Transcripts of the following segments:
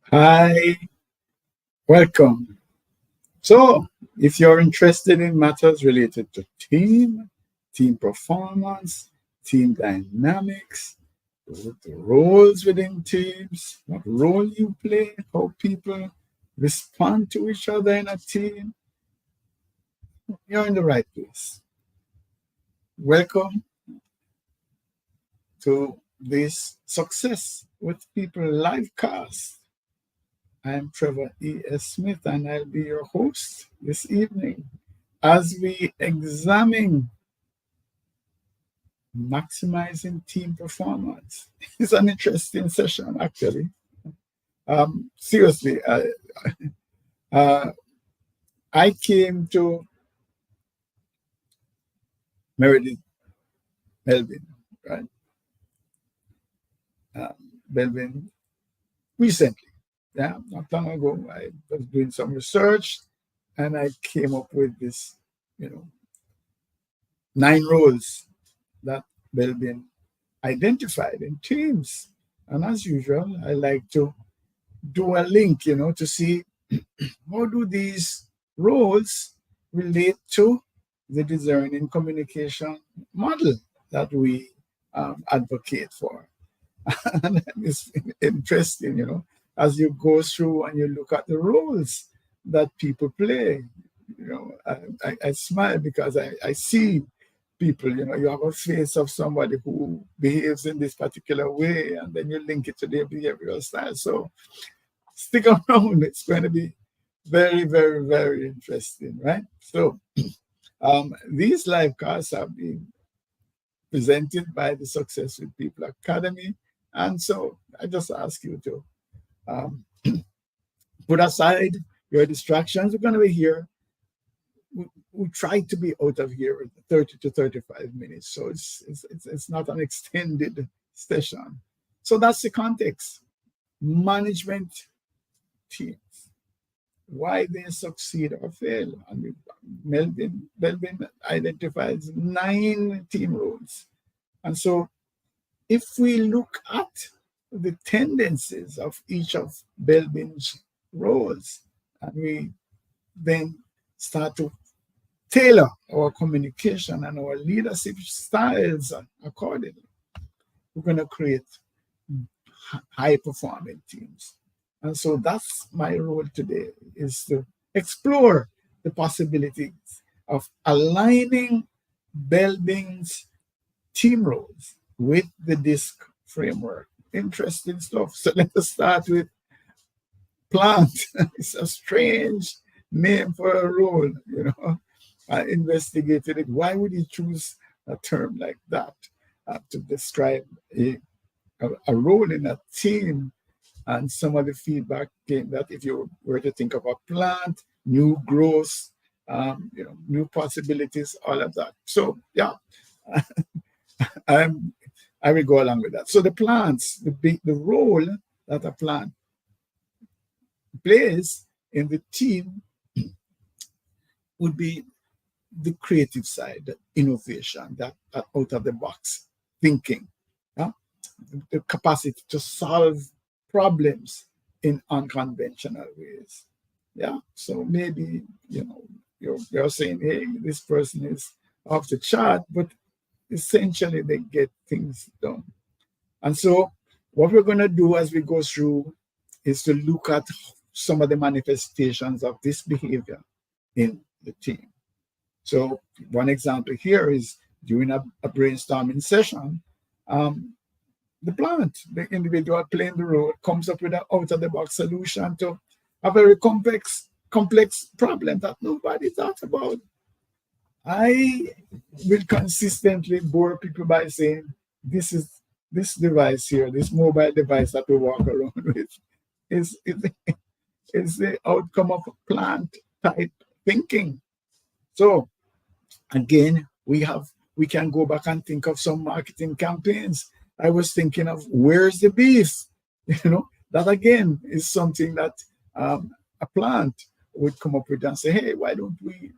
Hi, welcome. So, if you're interested in matters related to team performance, team dynamics, the roles within teams, what role you play, how people respond to each other in a team, you're in the right place. Welcome to this Success with People live cast. I'm Trevor E.S. Smith, and I'll be your host this evening as we examine maximizing team performance. It's an interesting session, actually. Seriously, uh, I came to Meredith Belbin, right? Belbin recently, yeah, not long ago. I was doing some research and I came up with this, you know, 9 roles that Belbin identified in teams. And as usual, I like to do a link, to see how do these roles relate to the discerning communication model that we advocate for. And it's interesting, as you go through and you look at the roles that people play. I smile because I see people, you have a face of somebody who behaves in this particular way, and then you link it to their behavioral style. So stick around. It's going to be very, very, very interesting, right? So these live casts have been presented by the Success with People Academy. And so I just ask you to um, put aside your distractions. We're going to be here. We try to be out of here in 30 to 35 minutes. So it's not an extended session. So that's the context. Management teams, why they succeed or fail. And Belbin identifies 9 team roles. And so if we look at the tendencies of each of Belbin's roles, and we then start to tailor our communication and our leadership styles accordingly, we're going to create high performing teams. And so that's my role today, is to explore the possibilities of aligning Belbin's team roles with the DISC framework. Interesting stuff. So let us start with plant. It's a strange name for a role, I investigated it. Why would he choose a term like that to describe a role in a team? And some of the feedback came that if you were to think of a plant, new growth, new possibilities, all of that. So yeah, I will go along with that. So the plants, the role that a plant plays in the team would be the creative side, the innovation, that out of the box thinking, yeah? The capacity to solve problems in unconventional ways. Yeah. So maybe, you're saying, hey, this person is off the chart, but essentially they get things done. And so what we're going to do as we go through is to look at some of the manifestations of this behavior in the team. So one example here is during a brainstorming session, the plant, the individual playing the role, comes up with an out-of-the-box solution to a very complex problem that nobody thought about. I will consistently bore people by saying, this device here, this mobile device that we walk around with, is the outcome of plant type thinking. So again, we can go back and think of some marketing campaigns. I was thinking of where's the beef? That again is something that a plant would come up with and say, hey, why don't we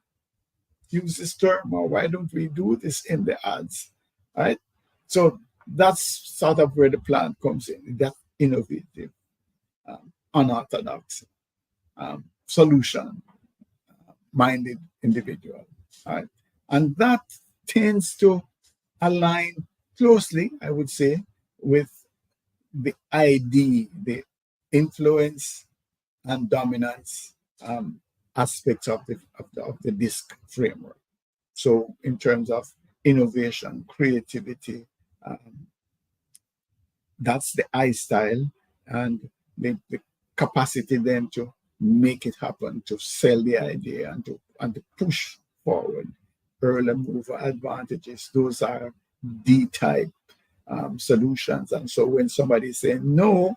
use this term, or why don't we do this in the ads, right? So that's sort of where the plant comes in, that innovative unorthodox, solution minded individual. Right? And that tends to align closely, I would say, with the ID, the influence and dominance aspects of the DISC framework. So, in terms of innovation, creativity, um, that's the I style, and the capacity then to make it happen, to sell the idea, and to push forward. Early mover advantages, those are D type solutions. And so when somebody says no,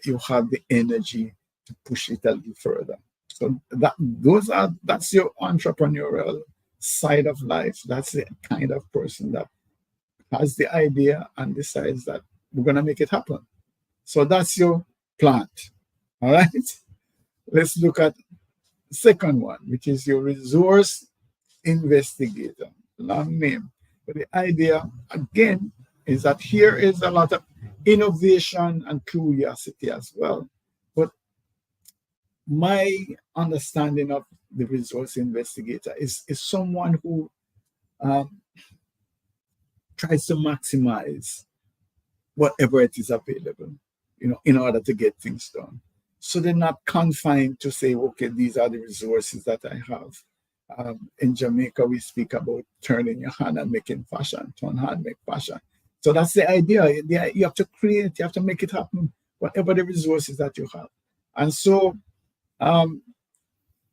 you have the energy to push it a little further. So that's your entrepreneurial side of life. That's the kind of person that has the idea and decides that we're going to make it happen. So that's your plant. All right. Let's look at the second one, which is your resource investigator. Long name. But the idea, again, is that here is a lot of innovation and curiosity as well. But my understanding of the resource investigator is someone who um, tries to maximize whatever it is available, in order to get things done. So they're not confined to say, okay, these are the resources that I have. In Jamaica, we speak about turning your hand and making fashion, turn hand, make fashion. So that's the idea. You have to create, you have to make it happen, whatever the resources that you have. And so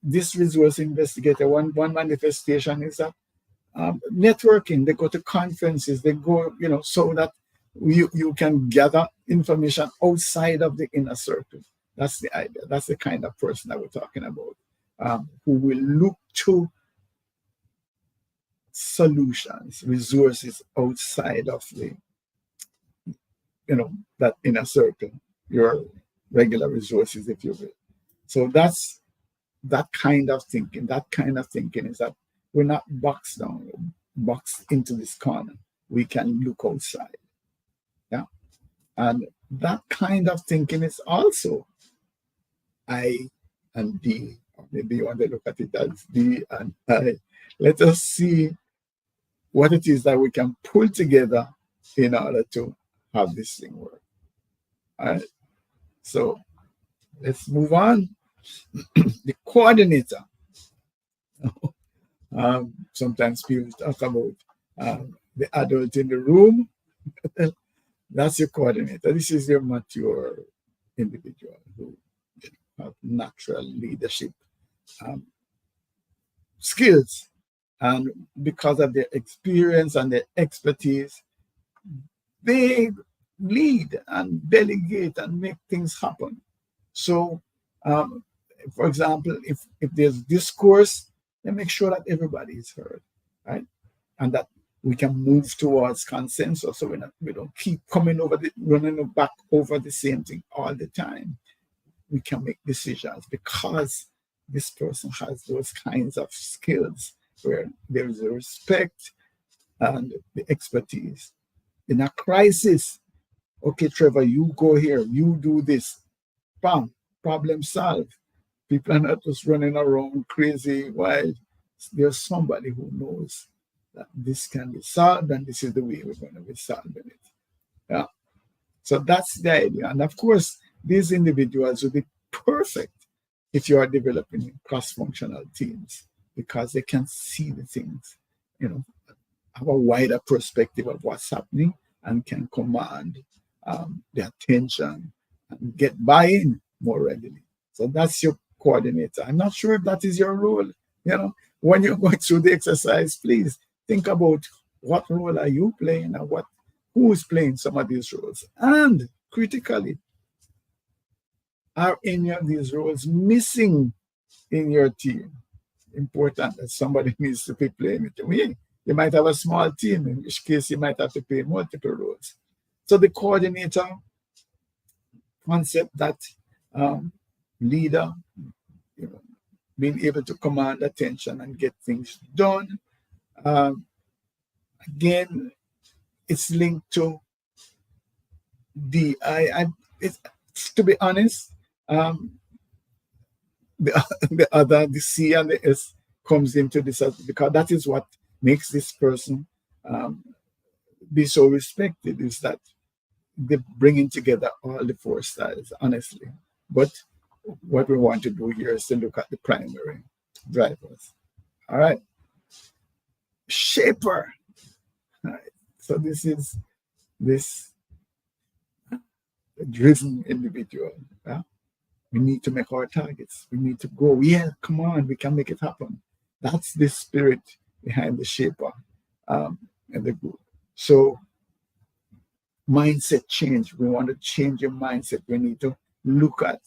this resource investigator, one manifestation is that networking. They go to conferences, they go, so that you can gather information outside of the inner circle. That's the idea. That's the kind of person that we're talking about, who will look to solutions, resources outside of that inner circle, your regular resources, if you will. So that's that kind of thinking. That kind of thinking is that we're not boxed down, boxed into this corner. We can look outside. Yeah. And that kind of thinking is also I and D, or maybe you want to look at it as D and I. Let us see what it is that we can pull together in order to have this thing work. All right. So let's move on. The coordinator. Sometimes people talk about the adult in the room. That's your coordinator. This is your mature individual who have natural leadership skills. And because of their experience and their expertise, they lead and delegate and make things happen. So, for example, if there's discourse, then make sure that everybody is heard, right? And that we can move towards consensus, so we don't keep running back over the same thing all the time. We can make decisions because this person has those kinds of skills where there is a respect and the expertise. In a crisis, okay, Trevor, you go here, you do this, bam, problem solved. People are not just running around crazy wild. There's somebody who knows that this can be solved and this is the way we're going to be solving it. Yeah. So that's the idea. And of course, these individuals will be perfect if you are developing cross-functional teams because they can see the things, have a wider perspective of what's happening and can command the attention and get buy-in more readily. So that's your coordinator. I'm not sure if that is your role. When you're going through the exercise, please think about what role are you playing and who is playing some of these roles. And critically, are any of these roles missing in your team? Important that somebody needs to be playing it. You might have a small team, in which case you might have to play multiple roles. So the coordinator concept, that leader, being able to command attention and get things done. Again, it's linked to to be honest, Um, the C and the S comes into this because that is what makes this person um, be so respected, is that they're bringing together all the four styles, honestly. But what we want to do here is to look at the primary drivers. All right. Shaper. All right. So this is this driven individual. Yeah? We need to make our targets. We need to go. Yeah, come on, we can make it happen. That's the spirit behind the shaper and the group. So mindset change. We want to change your mindset. We need to look at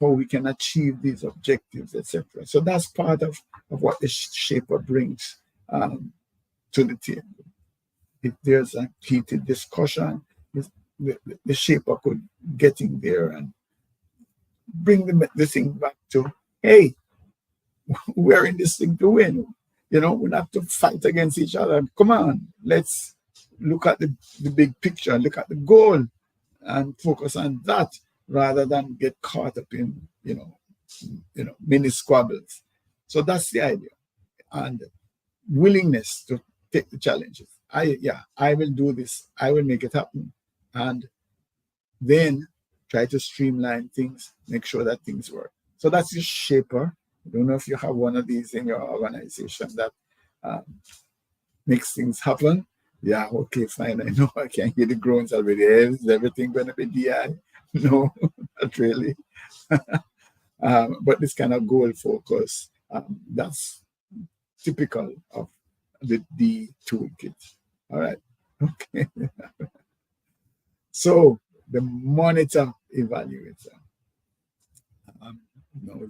how we can achieve these objectives, etc. So that's part of what the shaper brings to the table. If there's a heated discussion, the shaper could get in there and bring the thing back to, hey, we're in this thing to win. We have to fight against each other. Come on, let's look at the big picture, look at the goal, and focus on that rather than get caught up in mini squabbles. So that's the idea, and willingness to take the challenges. I will do this. I will make it happen, and then try to streamline things, make sure that things work. So that's your shaper. I don't know if you have one of these in your organization that makes things happen. Yeah, okay, fine. I know I can hear the groans already. Is everything going to be DI? No, not really. But this kind of goal focus, that's typical of the D toolkit. All right. Okay. So the monitor evaluator.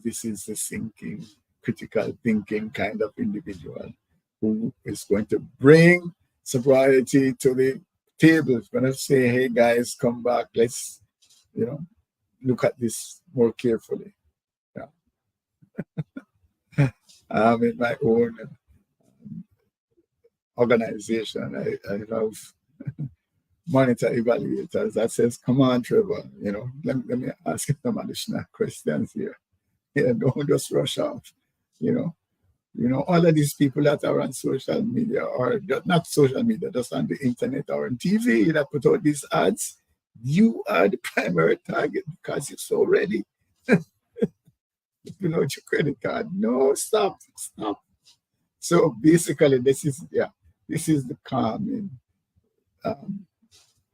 This is the thinking, critical thinking kind of individual who is going to bring sobriety to the table. It's going to say, hey guys, come back. Let's, look at this more carefully. Yeah. In my own organization, I have monitor evaluators that says, come on, Trevor, let me ask you some additional questions here. Don't just rush off. All of these people that are on social media, or not social media, just on the internet or on TV that put out these ads, you are the primary target because you're so ready. Pull out your credit card. No, stop. So basically, this is the calming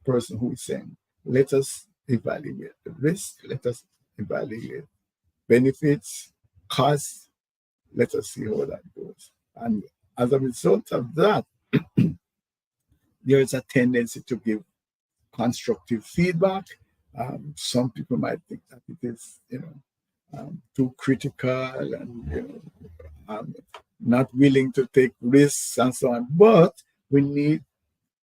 person who is saying, let us evaluate the risk, let us evaluate benefits, costs, let us see how that goes. And as a result of that, there is a tendency to give constructive feedback. Some people might think that it is, too critical and, not willing to take risks and so on. But we need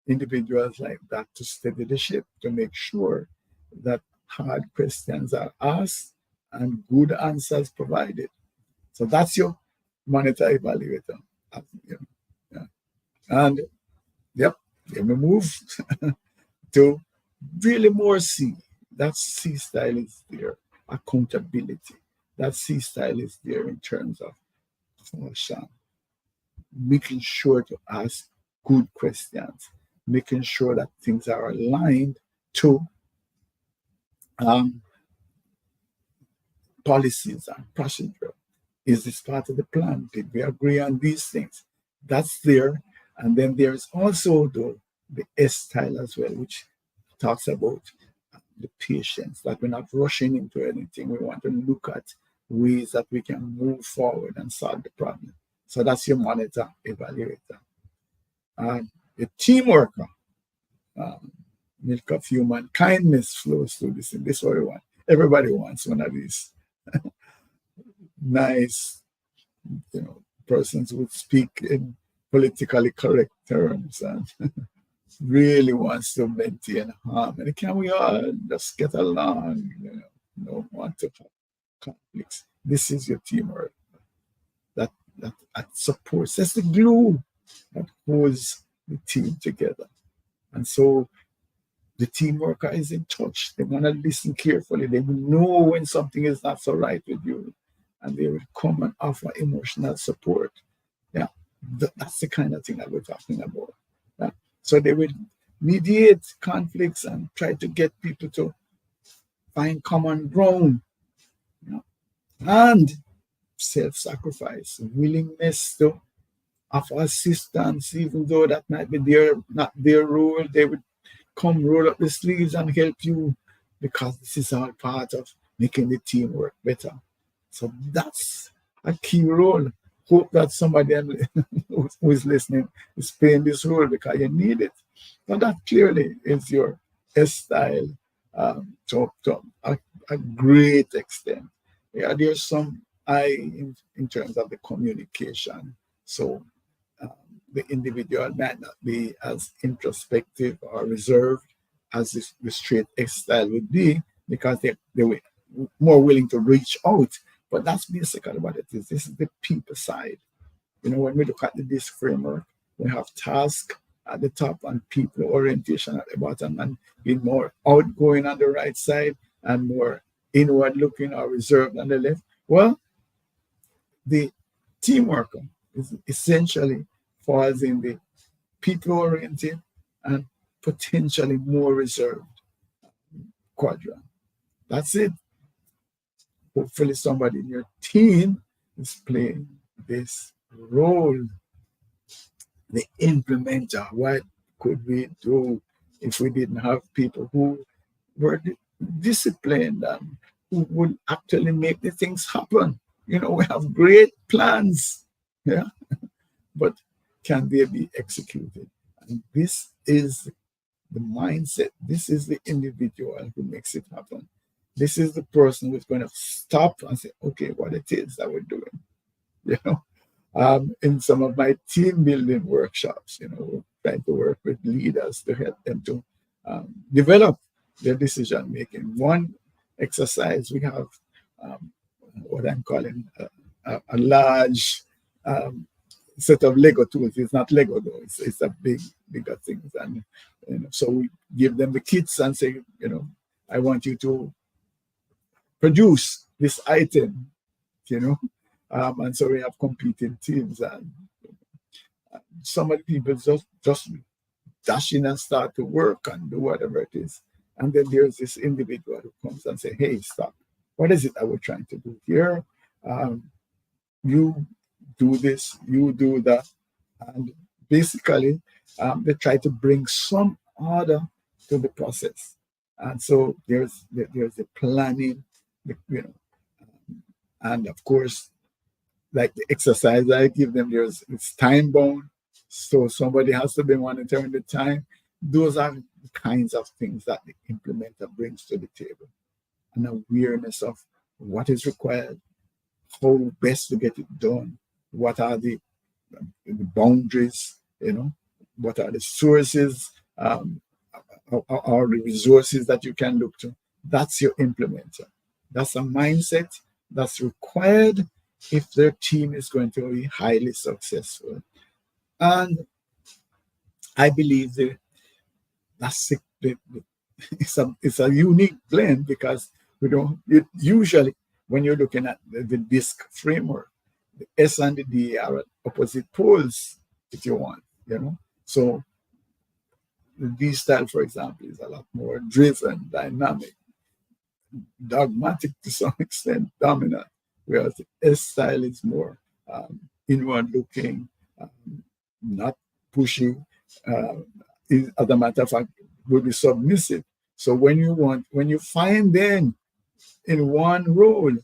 individuals like that to steady the ship, to make sure that hard questions are asked and good answers provided. So that's your monitor evaluator. Yeah. And then we move to really more C. That C style is there. Accountability. That C style is there in terms of caution, making sure to ask good questions, making sure that things are aligned to policies and procedure. Is this part of the plan? Did we agree on these things? That's there. And then there's also the S style as well, which talks about the patience, that we're not rushing into anything. We want to look at ways that we can move forward and solve the problem. So that's your monitor evaluator. The team worker, milk of human kindness flows through this. And this is what we want. Everybody wants one of these nice, persons who speak in politically correct terms and really wants to maintain harmony. Can we all just get along? Don't want to have conflicts. This is your teamwork that supports. That's the glue that holds the team together. And so The team worker is in touch. They want to listen carefully. They will know when something is not so right with you, and they will come and offer emotional support. Yeah, that's the kind of thing that we're talking about. Yeah. So they will mediate conflicts and try to get people to find common ground. You know, and self-sacrifice, willingness to offer assistance, even though that might be not their role. They would come roll up the sleeves and help you, because this is all part of making the team work better. So that's a key role. Hope that somebody who is listening is playing this role, because you need it. So that clearly is your S style, to a great extent. Yeah, there's some in terms of the communication. So the individual might not be as introspective or reserved as the straight X style would be, because they were more willing to reach out. But that's basically what it is. This is the people side. When we look at the DISC framework, we have task at the top and people orientation at the bottom, and being more outgoing on the right side and more inward looking or reserved on the left. Well, the team worker is essentially falls in the people-oriented and potentially more reserved quadrant. That's it. Hopefully somebody in your team is playing this role. The implementer. What could we do if we didn't have people who were disciplined and who would actually make the things happen? We have great plans, yeah, but can they be executed? And this is the mindset. This is the individual who makes it happen. This is the person who's going to stop and say, okay, what it is that we're doing. In some of my team building workshops, we're trying to work with leaders to help them to develop their decision making. One exercise, we have what I'm calling a large set of Lego tools. It's not Lego though; it's a bigger things, and so we give them the kits and say, I want you to produce this item, and so we have competing teams, and some of the people just dash in and start to work and do whatever it is, and then there's this individual who comes and say, hey, stop, what is it that we're trying to do here? You do this, you do that, and basically they try to bring some order to the process. And so there's the planning, and of course, like the exercise I give them, it's time bound, so somebody has to be monitoring the time. Those are the kinds of things that the implementer brings to the table. An awareness of what is required, how best to get it done, what are the boundaries, what are the sources, or the resources that you can look to. That's your implementer. That's a mindset that's required if their team is going to be highly successful. And I believe that's it's a unique blend, because usually when you're looking at the DISC framework, the S and the D are at opposite poles, if you want, So the D style, for example, is a lot more driven, dynamic, dogmatic to some extent, dominant, whereas the S style is more inward looking, not pushy. As a matter of fact, will be submissive. So when you find then in one role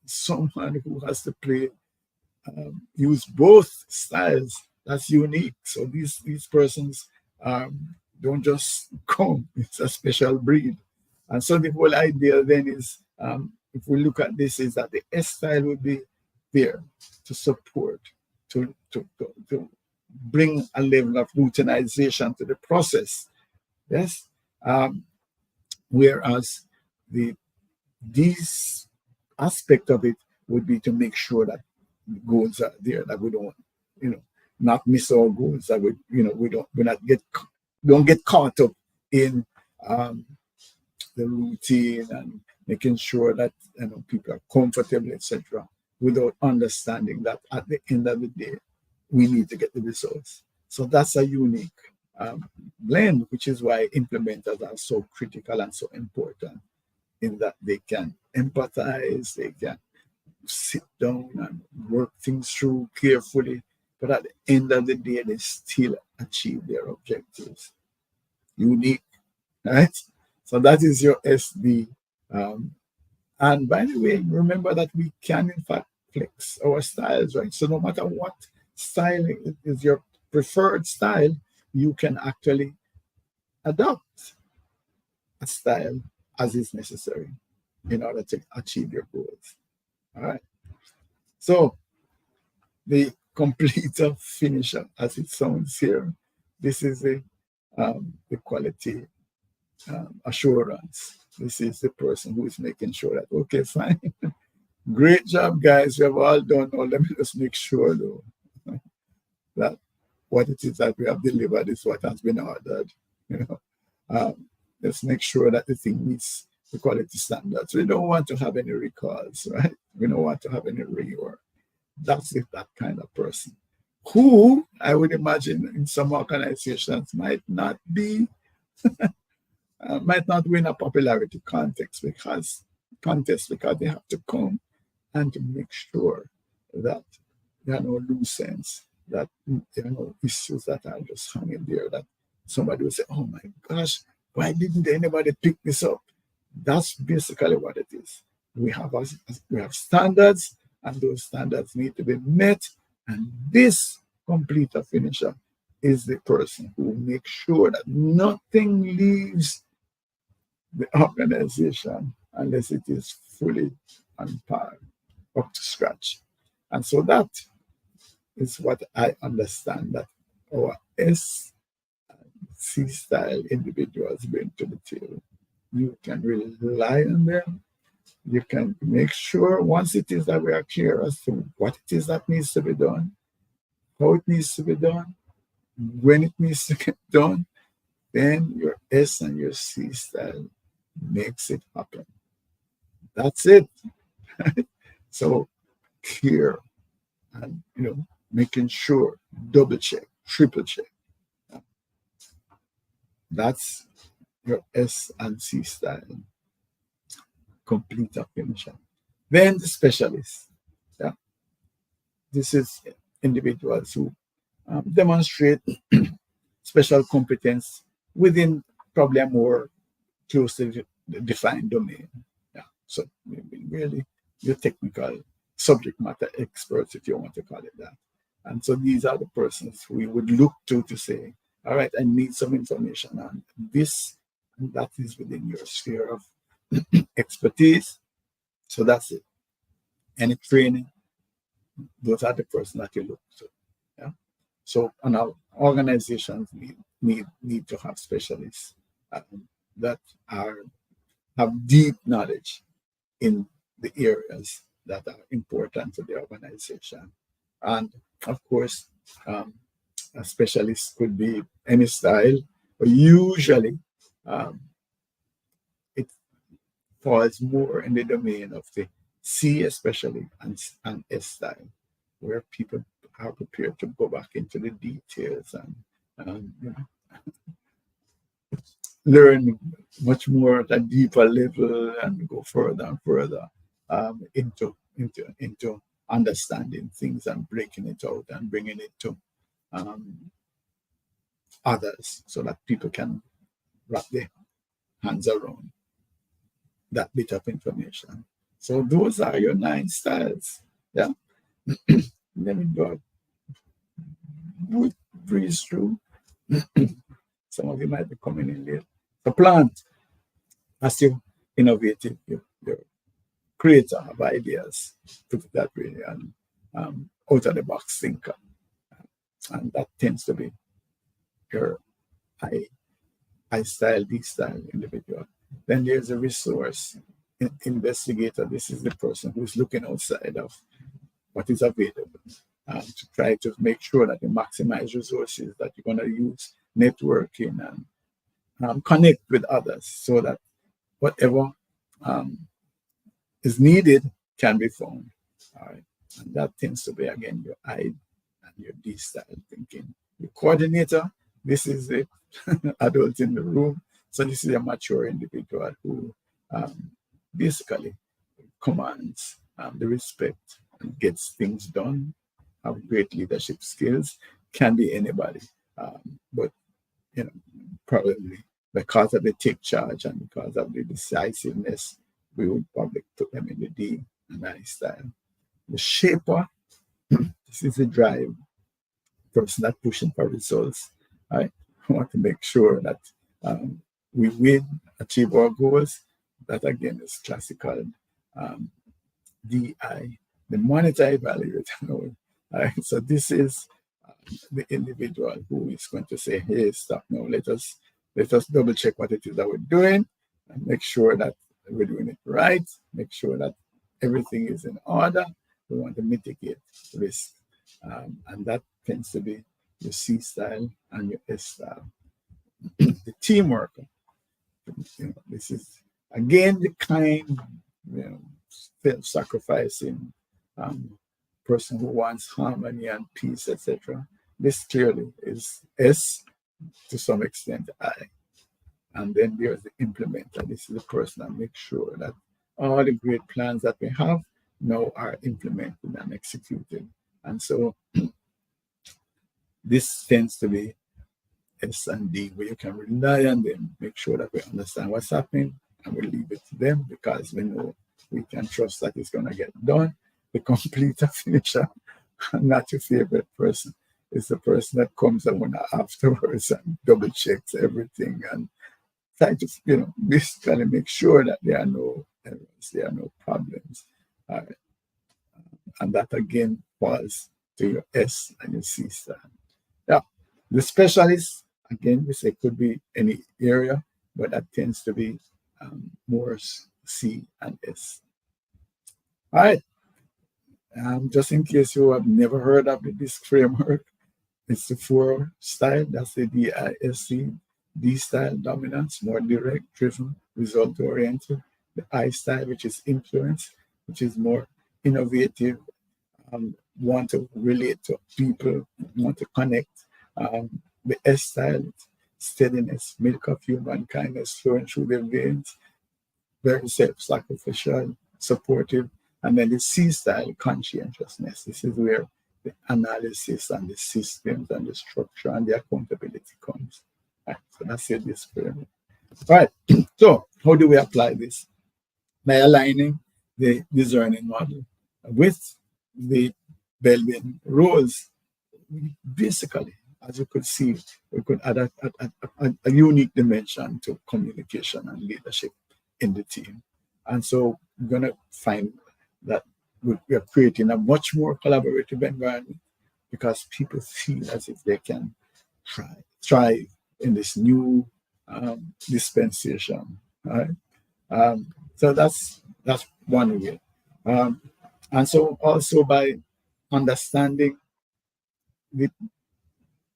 someone who has to use both styles, that's unique. So these persons don't just come; it's a special breed. And so the whole idea then is, if we look at this, is that the S style would be there to support, to bring a level of routinization to the process. Yes. Whereas these aspect of it would be to make sure that goals are there, that we don't, not miss our goals, that we don't get caught up in um, the routine and making sure that people are comfortable, etc., without understanding that at the end of the day, we need to get the results. So that's a unique blend, which is why implementers are so critical and so important in that they can empathize, they can sit down and work things through carefully, but at the end of the day, they still achieve their objectives. Unique, right? So that is your SD. Um, and by the way, remember that we can, in fact, flex our styles, right? So no matter what style is your preferred style, you can actually adopt a style as is necessary in order to achieve your goals. All right. So the completer finisher, as it sounds here, this is the quality assurance. This is the person who is making sure that, okay, fine, great job, guys. We have all done. Now, let me just make sure, though, that what it is that we have delivered is what has been ordered. You know, let's make sure that the thing meets the quality standards. We don't want to have any recalls, right? We don't want to have any rework. That's it, that kind of person who I would imagine in some organizations might not win a popularity contest because they have to come and to make sure that there are no loose ends, that there are no issues that are just hanging there, that somebody will say, oh my gosh, why didn't anybody pick this up? That's basically what it is. We have standards, and those standards need to be met. And this completer finisher is the person who makes sure that nothing leaves the organization unless it is fully on par, up to scratch. And so that is what I understand that our S C style individuals bring to the table. You can rely on them. You can make sure once it is that we are clear as to what it is that needs to be done, how it needs to be done, when it needs to get done, then your S and your C style makes it happen. That's it. So clear and making sure, double check, triple check. That's your S and C style. Complete finisher. Then the specialists. Yeah. This is individuals who demonstrate special competence within probably a more closely defined domain. Yeah. So really your technical subject matter experts, if you want to call it that. And so these are the persons we would look to say, all right, I need some information on this, and that is within your sphere of expertise. So that's it. Any training, those are the persons that you look to. Yeah. So and our organizations need to have specialists that have deep knowledge in the areas that are important to the organization. And of course, a specialist could be any style, but usually it falls more in the domain of the C especially and S style, where people are prepared to go back into the details and learn much more at a deeper level and go further and further into understanding things and breaking it out and bringing it to others so that people can wrap their hands around that bit of information. So those are your 9 styles. Yeah. Let me go breeze through. Some of you might be coming in late. The plant, as you innovative, you're creator of ideas, put it that way, and out of the box thinker. And that tends to be your I style, D style individual. Then there's a resource investigator. This is the person who's looking outside of what is available to try to make sure that you maximize resources that you're going to use, networking connect with others so that whatever um, is needed can be found. All right. And that tends to be, again, your I and your D style thinking. The coordinator, this is the adult in the room. So this is a mature individual who basically commands the respect and gets things done, have great leadership skills, can be anybody. But, probably because of the take charge and because of the decisiveness, we would probably put them in the D and I style. The shaper, this is the drive, person that pushing for results. I want to make sure that we win, achieve our goals. That again is classical DI, the monitor evaluator. So this is the individual who is going to say, "Hey, stop now. Let us double check what it is that we're doing, and make sure that we're doing it right. Make sure that everything is in order. We want to mitigate risk, and that tends to be your C style and your S style. The teamwork. This is again the kind, self-sacrificing person who wants harmony and peace, etc. This clearly is S, to some extent I. And then there's the implementer. This is the person that makes sure that all the great plans that we have now are implemented and executed. And so this tends to be S and D, where you can rely on them, make sure that we understand what's happening, and we leave it to them because we know we can trust that it's going to get done. The completer finisher, not your favorite person, is the person that comes along afterwards and double checks everything and try to, basically make sure that there are no errors, there are no problems. And that again falls to your S and your C style. Yeah, the specialist, again, we say could be any area, but that tends to be more C and S. All right. Just in case you have never heard of the DISC framework, it's the 4 style. That's the DISC, D style, dominance, more direct, driven, result oriented. The I style, which is influence, which is more innovative, want to relate to people, want to connect. The S style, steadiness, milk of human kindness flowing through their veins, very self-sacrificial, supportive. And then the C style, conscientiousness. This is where the analysis and the systems and the structure and the accountability comes. Right, so that's it, this framework. All right, so how do we apply this? By aligning the DISCerning model with the Belbin roles. Basically, as you could see, we could add a unique dimension to communication and leadership in the team. And so we're going to find that we are creating a much more collaborative environment because people feel as if they can thrive in this new dispensation. Right? So that's one way. And so also by understanding the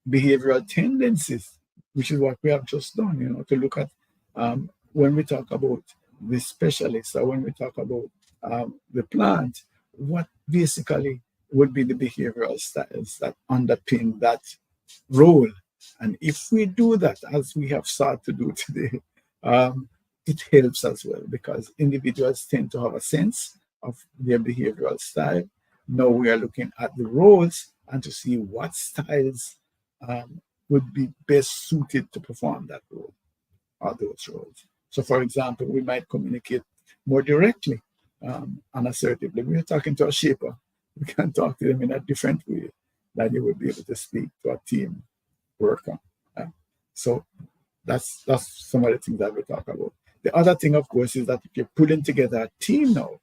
behavioral tendencies, which is what we have just done, to look at when we talk about the specialists or when we talk about the plant, what basically would be the behavioral styles that underpin that role. And if we do that, as we have started to do today, it helps as well because individuals tend to have a sense of their behavioral style. Now we are looking at the roles and to see what styles would be best suited to perform that role or those roles. So, for example, we might communicate more directly and assertively. When you're talking to a shaper, we can talk to them in a different way than you would be able to speak to a team worker. So that's some of the things that we talk about. The other thing, of course, is that if you're putting together a team now,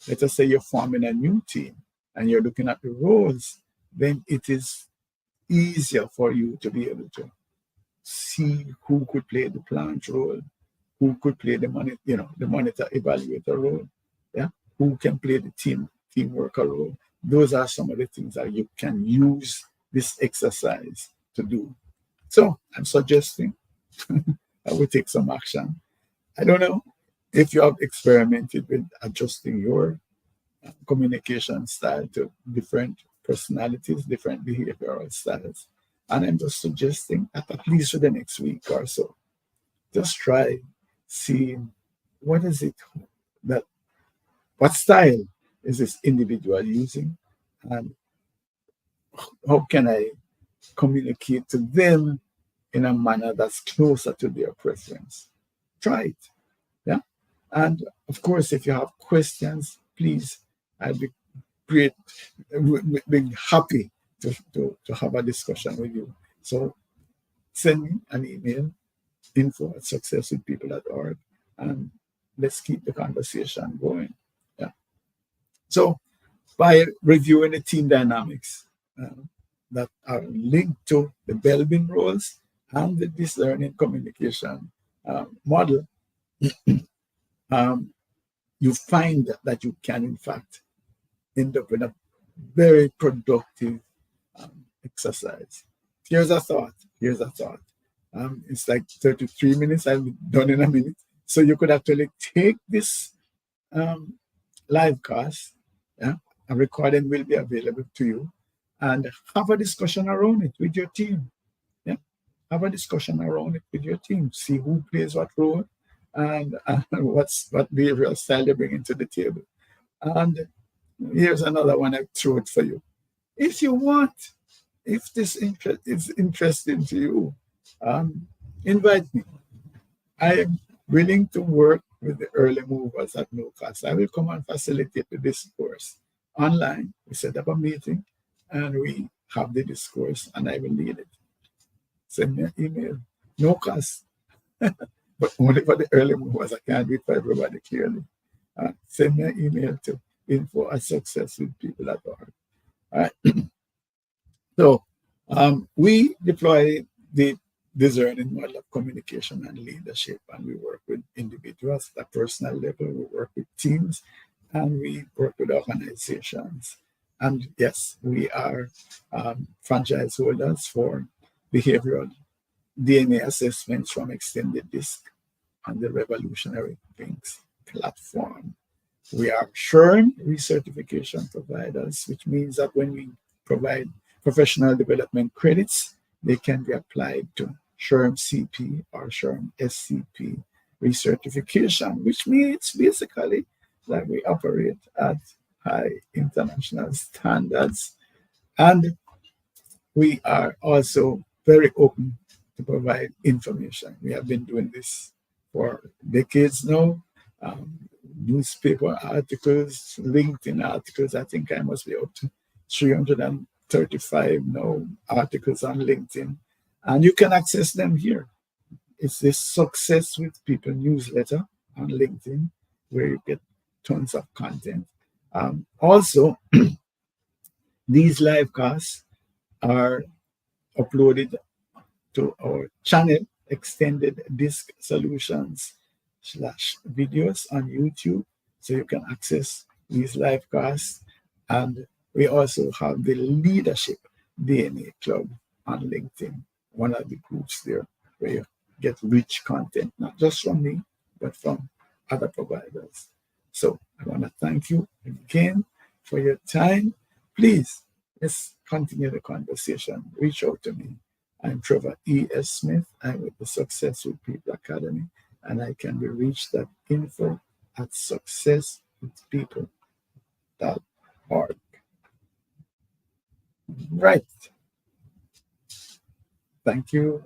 let us say you're forming a new team and you're looking at the roles, then it is easier for you to be able to see who could play the plant role, who could play the monitor evaluator role, who can play the team worker role. Those are some of the things that you can use this exercise to do. So I'm suggesting that we take some action. I don't know if you have experimented with adjusting your communication style to different personalities, different behavioral styles. And I'm just suggesting that at least for the next week or so, just try seeing what is it that, what style is this individual using, and how can I communicate to them in a manner that's closer to their preference. Try it. Yeah. And of course, if you have questions, please, I'd be great, be happy to have a discussion with you. So send me an email, info@successwithpeople.org, and let's keep the conversation going. Yeah. So by reviewing the team dynamics that are linked to the Belbin roles and the DISCerning communication model, you find that you can, in fact, end up with a very productive exercise. Here's a thought. Here's a thought. It's like 33 minutes. I'll be done in a minute. So you could actually take this live cast. Yeah, a recording will be available to you, and have a discussion around it with your team. Yeah, have a discussion around it with your team. See who plays what role, and what behavioral style they bring into the table. And here's another one I threw it for you. If you want, if this is interesting to you, invite me. I am willing to work with the early movers at no cost. I will come and facilitate the discourse online. We set up a meeting and we have the discourse, and I will lead it. Send me an email. No cost, but only for the early movers. I can't do it for everybody clearly. Send me an email to info@successwithpeople.org. All right. So we deploy the DISCerning model of communication and leadership, and we work with individuals at a personal level, we work with teams, and we work with organizations. And yes, we are franchise holders for behavioral DNA assessments from Extended DISC and the Revolutionary Things platform. We are SHRM recertification providers, which means that when we provide professional development credits, they can be applied to SHRM CP or SHRM SCP recertification, which means basically that we operate at high international standards. And we are also very open to provide information. We have been doing this for decades now. Newspaper articles, LinkedIn articles. I think I must be up to 335 now articles on LinkedIn. And you can access them here. It's the Success with People newsletter on LinkedIn, where you get tons of content. Also, these live casts are uploaded to our channel, Extended DISC Solutions /videos on YouTube, so you can access these live casts. And we also have the Leadership DNA Club on LinkedIn, one of the groups there where you get rich content, not just from me, but from other providers. So I want to thank you again for your time. Please, let's continue the conversation. Reach out to me. I'm Trevor E.S. Smith. I'm with the Success with People Academy, and I can be reached at info@successwithpeople.org. Right. Thank you.